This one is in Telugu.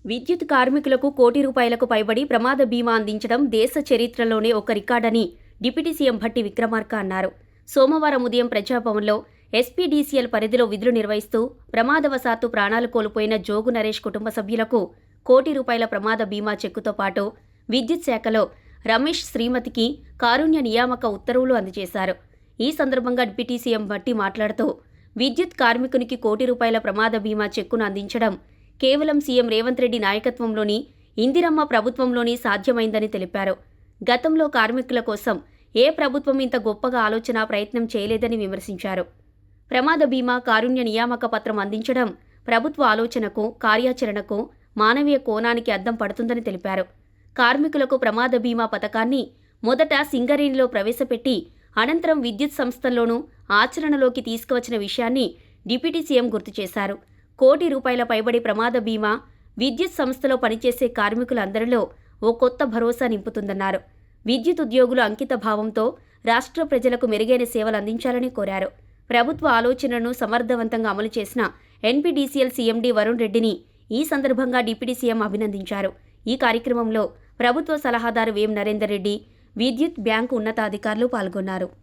విద్యుత్ కార్మికులకు ₹1,00,00,000కు పైబడి ప్రమాద బీమా అందించడం దేశ చరిత్రలోనే ఒక రికార్డని డిప్యూటీ సీఎం భట్టి విక్రమార్క అన్నారు. సోమవారం ఉదయం ప్రజాభవన్లో ఎస్పీడీసీఎల్ పరిధిలో విధులు నిర్వహిస్తూ ప్రమాదవశాత్తు ప్రాణాలు కోల్పోయిన జోగు నరేష్ కుటుంబ సభ్యులకు ₹1,00,00,000 ప్రమాద బీమా చెక్కుతో పాటు విద్యుత్ శాఖలో రమేష్ శ్రీమతికి కారుణ్య నియామక ఉత్తర్వులు అందజేశారు. ఈ సందర్భంగా డిప్యూటీ సీఎం భట్టి మాట్లాడుతూ విద్యుత్ కార్మికునికి ₹1,00,00,000 ప్రమాద బీమా చెక్కును అందించడం కేవలం సీఎం రేవంత్ రెడ్డి నాయకత్వంలోని ఇందిరమ్మ ప్రభుత్వంలోనే సాధ్యమైందని తెలిపారు. గతంలో కార్మికుల కోసం ఏ ప్రభుత్వం ఇంత గొప్పగా ఆలోచన ప్రయత్నం చేయలేదని విమర్శించారు. ప్రమాద బీమా కారుణ్య నియామక పత్రం అందించడం ప్రభుత్వ ఆలోచనకు, కార్యాచరణకు, మానవీయ కోణానికి అద్దం పడుతుందని తెలిపారు. కార్మికులకు ప్రమాద బీమా పథకాన్ని మొదట సింగరేణిలో ప్రవేశపెట్టి అనంతరం విద్యుత్ సంస్థల్లోనూ ఆచరణలోకి తీసుకువచ్చిన విషయాన్ని డిప్యూటీ సీఎం గుర్తు చేశారు. ₹1,00,00,000 పైబడి ప్రమాద బీమా విద్యుత్ సంస్థలో పనిచేసే కార్మికులందరిలో ఓ కొత్త భరోసా నింపుతుందన్నారు. విద్యుత్ ఉద్యోగులు అంకిత భావంతో రాష్ట్ర ప్రజలకు మెరుగైన సేవలు అందించాలని కోరారు. ప్రభుత్వ ఆలోచనను సమర్థవంతంగా అమలు చేసిన ఎన్పీడీసీఎల్ సీఎండీ వరుణ్ రెడ్డిని ఈ సందర్భంగా డిప్యూటీ సీఎం అభినందించారు. ఈ కార్యక్రమంలో ప్రభుత్వ సలహాదారు వేం నరేందర్ రెడ్డి, విద్యుత్ బ్యాంకు ఉన్నతాధికారులు పాల్గొన్నారు.